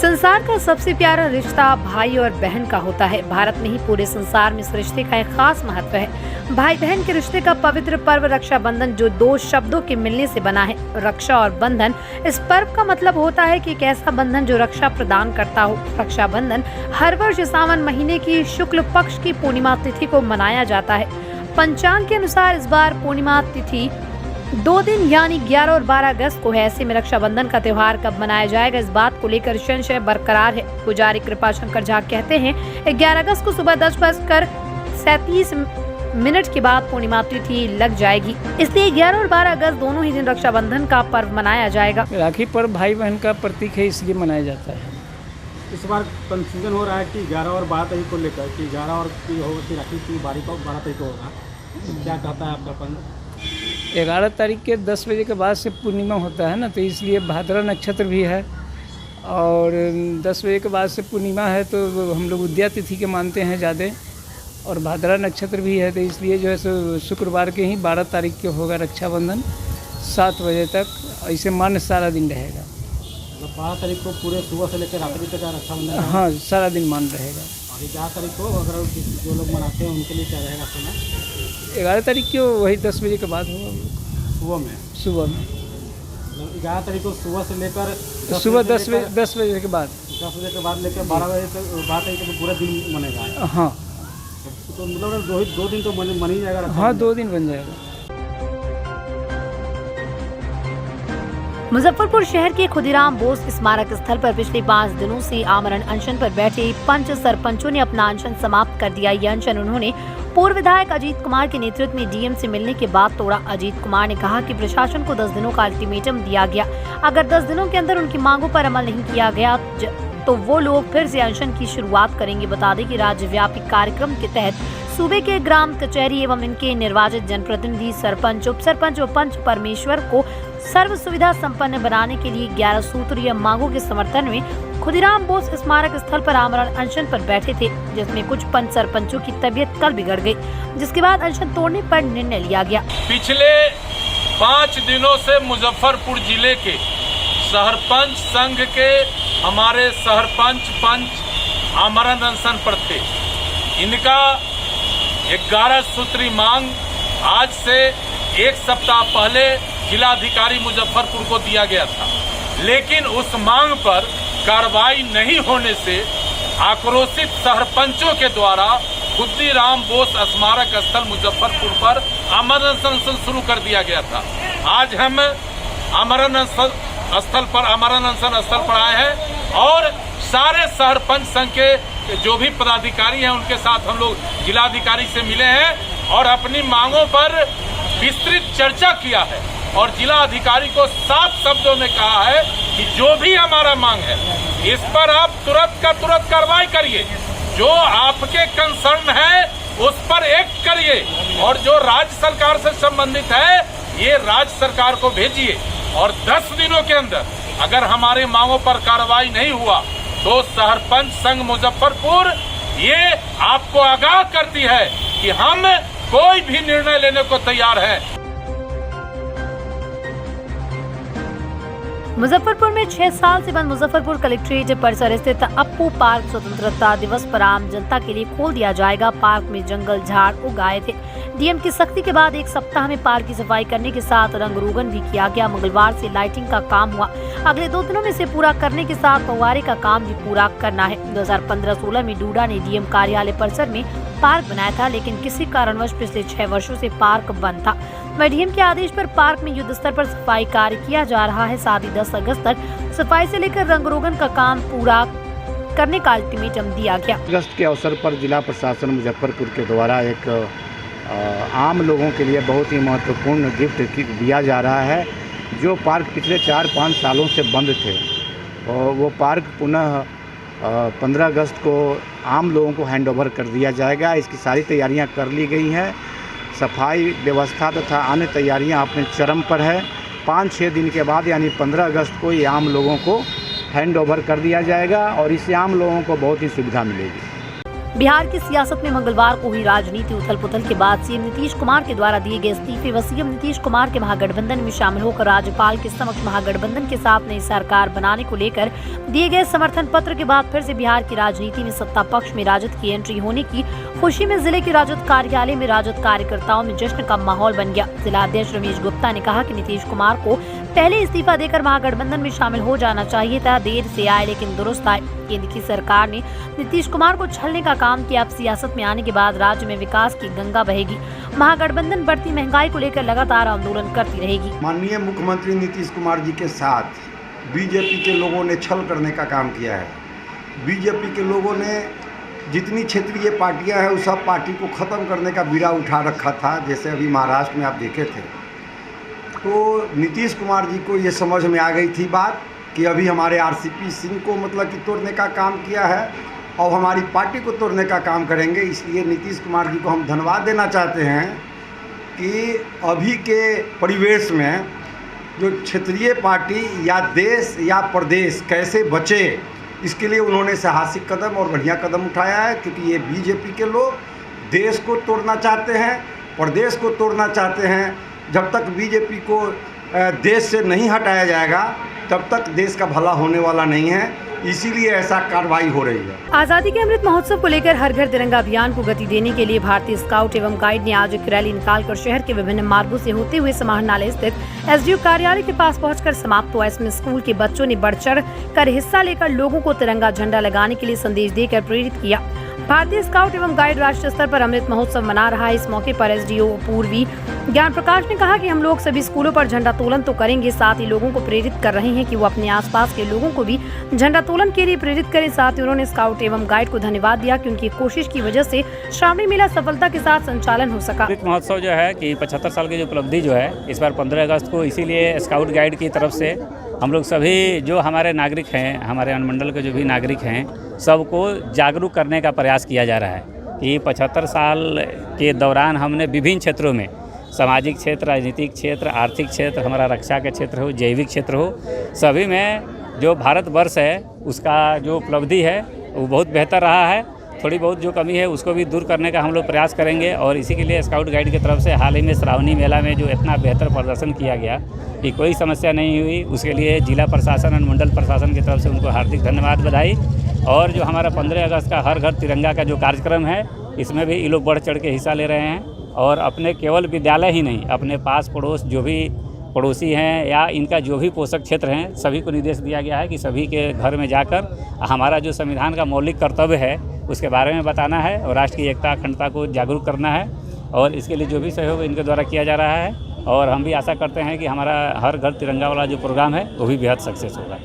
संसार का सबसे प्यारा रिश्ता भाई और बहन का होता है। भारत में ही पूरे संसार में इस रिश्ते का एक खास महत्व है। भाई बहन के रिश्ते का पवित्र पर्व रक्षाबंधन, जो दो शब्दों के मिलने से बना है, रक्षा और बंधन। इस पर्व का मतलब होता है कि एक ऐसा बंधन जो रक्षा प्रदान करता हो। रक्षाबंधन हर वर्ष सावन महीने की शुक्ल पक्ष की पूर्णिमा तिथि को मनाया जाता है। पंचांग के अनुसार इस बार पूर्णिमा तिथि 2 दिन यानी 11 और 12 अगस्त को है। ऐसे में रक्षाबंधन का त्योहार कब मनाया जाएगा, इस बात को लेकर संशय बरकरार है। पुजारी कृपाशंकर झा कहते हैं 11 अगस्त को सुबह 10:37 के बाद पूर्णिमा तिथि लग जाएगी, इसलिए 11 और 12 अगस्त दोनों ही दिन रक्षाबंधन का पर्व मनाया जाएगा। राखी पर्व भाई बहन का प्रतीक है, इसलिए मनाया जाता है। इस बार कंफ्यूजन हो रहा है कि 11 और 12 तारीख को लेकर कि 11 और की होगी राखी की 12 तारीख को होगा, क्या कहता है आपका पंथ? 11 तारीख के 10 बजे के बाद से पूर्णिमा होता है ना, तो इसलिए भाद्रा नक्षत्र भी है और 10 बजे के बाद से पूर्णिमा है, तो हम लोग उद्या तिथि के मानते हैं ज़्यादा, और भाद्रा नक्षत्र भी है, तो इसलिए जो है सो शुक्रवार के ही 12 तारीख के होगा रक्षाबंधन 7 बजे तक। ऐसे मान सारा दिन रहेगा। 12 तारीख को पूरे सुबह से लेकर रात्रि तक रक्षाबंधन? हाँ, सारा दिन मान रहेगा। और 11 तारीख को अगर जो लोग मनाते हैं उनके लिए क्या रहेगा समय? 11 तारीख को वही 10 बजे के बाद होगा सुबह में। 11 तारीख को सुबह से लेकर सुबह 10 बजे के बाद 10 बजे के बाद लेकर 12 बजे तक 12 तारीख को पूरा दिन मनेगा। हाँ, तो मतलब 2 दिन तो मन ही जाएगा। हाँ, 2 दिन बन जाएगा। मुजफ्फरपुर शहर के खुदीराम बोस स्मारक स्थल पर पिछले 5 दिनों से आमरण अनशन पर बैठे 5 सरपंचों ने अपना अनशन समाप्त कर दिया। यह अनशन उन्होंने पूर्व विधायक अजीत कुमार के नेतृत्व में डीएम से मिलने के बाद तोड़ा। अजीत कुमार ने कहा कि प्रशासन को 10 दिनों का अल्टीमेटम दिया गया, अगर 10 दिनों के अंदर उनकी मांगों पर अमल नहीं किया गया तो वो लोग फिर से अनशन की शुरुआत करेंगे। बता दें कि राज्यव्यापी कार्यक्रम के तहत सूबे के ग्राम कचहरी एवं इनके निर्वाचित जनप्रतिनिधि, सरपंच, उप सरपंच व पंच परमेश्वर को सर्व सुविधा संपन्न बनाने के लिए 11 सूत्रीय मांगों के समर्थन में खुदीराम बोस स्मारक स्थल पर आमरण अनशन पर बैठे थे, जिसमें कुछ पंच सरपंचों की तबीयत कल बिगड़ गई, जिसके बाद अनशन तोड़ने पर निर्णय लिया गया। पिछले 5 दिनों से मुजफ्फरपुर जिले के सरपंच संघ के हमारे सरपंच पंच आमरण अनशन पर थे। इनका 11 सूत्री मांग आज से 1 सप्ताह पहले जिलाधिकारी मुजफ्फरपुर को दिया गया था, लेकिन उस मांग पर कार्रवाई नहीं होने से आक्रोशित सरपंचों के द्वारा खुदीराम बोस स्मारक स्थल मुजफ्फरपुर पर आमरण अनशन शुरू कर दिया गया था। आज हम आमरण अनशन स्थल पर आए हैं और सारे सरपंच संघ के जो भी पदाधिकारी हैं उनके साथ हम लोग जिलाधिकारी से मिले हैं और अपनी मांगों पर विस्तृत चर्चा किया है और जिला अधिकारी को साफ शब्दों में कहा है कि जो भी हमारा मांग है इस पर आप तुरंत कार्रवाई करिए, जो आपके कंसर्न है उस पर एक्ट करिए और जो राज्य सरकार से संबंधित है ये राज्य सरकार को भेजिए और 10 दिनों के अंदर अगर हमारे मांगों पर कार्रवाई नहीं हुआ तो सरपंच संघ मुजफ्फरपुर ये आपको आगाह करती है कि हम कोई भी निर्णय लेने को तैयार हैं। मुजफ्फरपुर में 6 साल से बंद मुजफ्फरपुर कलेक्ट्रेट परिसर स्थित अप्पू पार्क स्वतंत्रता दिवस पर आम जनता के लिए खोल दिया जाएगा। पार्क में जंगल झाड़ उग आए थे। डीएम की सख्ती के बाद 1 सप्ताह में पार्क की सफाई करने के साथ रंग रोगन भी किया गया। मंगलवार से लाइटिंग का काम हुआ, अगले 2 दिनों में से पूरा करने के साथ फव्वारे का काम भी पूरा करना है। 2015-16 में डूडा ने डीएम कार्यालय परिसर में पार्क बनाया था, लेकिन किसी कारणवश पिछले 6 वर्षों से पार्क बंद था। डीएम के आदेश पर पार्क में युद्ध स्तर पर सफाई कार्य किया जा रहा है। साथ ही 10 अगस्त तक सफाई से लेकर रंग रोगन का काम पूरा करने का अल्टीमेटम दिया गया। अगस्त के अवसर पर जिला प्रशासन मुजफ्फरपुर के द्वारा एक आम लोगों के लिए बहुत ही महत्वपूर्ण गिफ्ट दिया जा रहा है। जो पार्क पिछले 4-5 सालों से बंद थे और वो पार्क पुनः 15 अगस्त को आम लोगों को हैंडओवर कर दिया जाएगा। इसकी सारी तैयारियां कर ली गई हैं। सफाई व्यवस्था तथा अन्य तैयारियां अपने चरम पर है। 5-6 दिन के बाद यानी 15 अगस्त को ये आम लोगों को हैंडओवर कर दिया जाएगा और इससे आम लोगों को बहुत ही सुविधा मिलेगी। बिहार की सियासत में मंगलवार को हुई राजनीति उथल पुथल के बाद सीएम नीतीश कुमार के द्वारा दिए गए इस्तीफे व सीएम नीतीश कुमार के महागठबंधन में शामिल होकर राज्यपाल के समक्ष महागठबंधन के साथ नई सरकार बनाने को लेकर दिए गए समर्थन पत्र के बाद फिर से बिहार की राजनीति में सत्ता पक्ष में राजद की एंट्री होने की खुशी में जिले के राजद कार्यालय में राजद कार्यकर्ताओं में जश्न का माहौल बन गया। जिला अध्यक्ष रमेश गुप्ता ने कहा कि नीतीश कुमार को पहले इस्तीफा देकर महागठबंधन में शामिल हो जाना चाहिए था। देर से आए लेकिन दुरुस्त आए। केंद्र की सरकार ने नीतीश कुमार को छलने का काम किया। अब सियासत में आने के बाद राज्य में विकास की गंगा बहेगी। महागठबंधन बढ़ती महंगाई को लेकर लगातार आंदोलन करती रहेगी। माननीय मुख्यमंत्री नीतीश कुमार जी के साथ बीजेपी के लोगों ने छल करने का काम किया है। बीजेपी के लोगों ने जितनी क्षेत्रीय पार्टियां हैं उस सब पार्टी को ख़त्म करने का बीड़ा उठा रखा था। जैसे अभी महाराष्ट्र में आप देखे थे, तो नीतीश कुमार जी को ये समझ में आ गई थी बात कि अभी हमारे आरसीपी सिंह को मतलब कि तोड़ने का काम किया है और हमारी पार्टी को तोड़ने का काम करेंगे। इसलिए नीतीश कुमार जी को हम धन्यवाद देना चाहते हैं कि अभी के परिवेश में जो क्षेत्रीय पार्टी या देश या प्रदेश कैसे बचे, इसके लिए उन्होंने साहसिक कदम और बढ़िया कदम उठाया है। क्योंकि ये बीजेपी के लोग देश को तोड़ना चाहते हैं, प्रदेश को तोड़ना चाहते हैं। जब तक बीजेपी को देश से नहीं हटाया जाएगा तब तक देश का भला होने वाला नहीं है। इसीलिए ऐसा कार्रवाई हो रही है। आजादी के अमृत महोत्सव को लेकर हर घर तिरंगा अभियान को गति देने के लिए भारतीय स्काउट एवं गाइड ने आज एक रैली निकालकर शहर के विभिन्न मार्गों से होते हुए समाहरणालय स्थित एसडीओ कार्यालय के पास पहुंचकर समाप्त हुआ। इसमें स्कूल के बच्चों ने बढ़ चढ़ कर हिस्सा लेकर लोगों को तिरंगा झंडा लगाने के लिए संदेश देकर प्रेरित किया। भारतीय स्काउट एवं गाइड राष्ट्रीय स्तर पर अमृत महोत्सव मना रहा है। इस मौके पर एसडीओ पूर्वी ज्ञान प्रकाश ने कहा कि हम लोग सभी स्कूलों पर झंडा तोलन तो करेंगे, साथ ही लोगों को प्रेरित कर रहे हैं कि वो अपने आसपास के लोगों को भी झंडा तोलन के लिए प्रेरित करें। साथ ही उन्होंने स्काउट एवं गाइड को धन्यवाद दिया कि उनकी कोशिश की वजह से श्रावणी मेला सफलता के साथ संचालन हो सका। अमृत महोत्सव जो है कि 75 साल की जो उपलब्धि जो है इस बार 15 अगस्त को, इसीलिए स्काउट गाइड की तरफ से हम लोग सभी जो हमारे नागरिक हैं, हमारे अनुमंडल के जो भी नागरिक हैं, सबको जागरूक करने का प्रयास किया जा रहा है कि 75 साल के दौरान हमने विभिन्न क्षेत्रों में, सामाजिक क्षेत्र, राजनीतिक क्षेत्र, आर्थिक क्षेत्र, हमारा रक्षा का क्षेत्र हो, जैविक क्षेत्र हो, सभी में जो भारतवर्ष है उसका जो उपलब्धि है वो बहुत बेहतर रहा है। थोड़ी बहुत जो कमी है उसको भी दूर करने का हम लोग प्रयास करेंगे। और इसी के लिए स्काउट गाइड की तरफ से हाल ही में श्रावणी मेला में जो इतना बेहतर प्रदर्शन किया गया कि कोई समस्या नहीं हुई, उसके लिए जिला प्रशासन, अनुमंडल प्रशासन की तरफ से उनको हार्दिक धन्यवाद, बधाई। और जो हमारा 15 अगस्त का हर घर तिरंगा का जो कार्यक्रम है, इसमें भी ये लोग बढ़ चढ़ के हिस्सा ले रहे हैं। और अपने केवल विद्यालय ही नहीं, अपने पास पड़ोस जो भी पड़ोसी हैं या इनका जो भी पोषक क्षेत्र हैं, सभी को निर्देश दिया गया है कि सभी के घर में जाकर हमारा जो संविधान का मौलिक कर्तव्य है उसके बारे में बताना है और राष्ट्र की एकता, अखंडता को जागरूक करना है। और इसके लिए जो भी सहयोग इनके द्वारा किया जा रहा है, और हम भी आशा करते हैं कि हमारा हर घर तिरंगा वाला जो प्रोग्राम है वो भी बेहद सक्सेस होगा।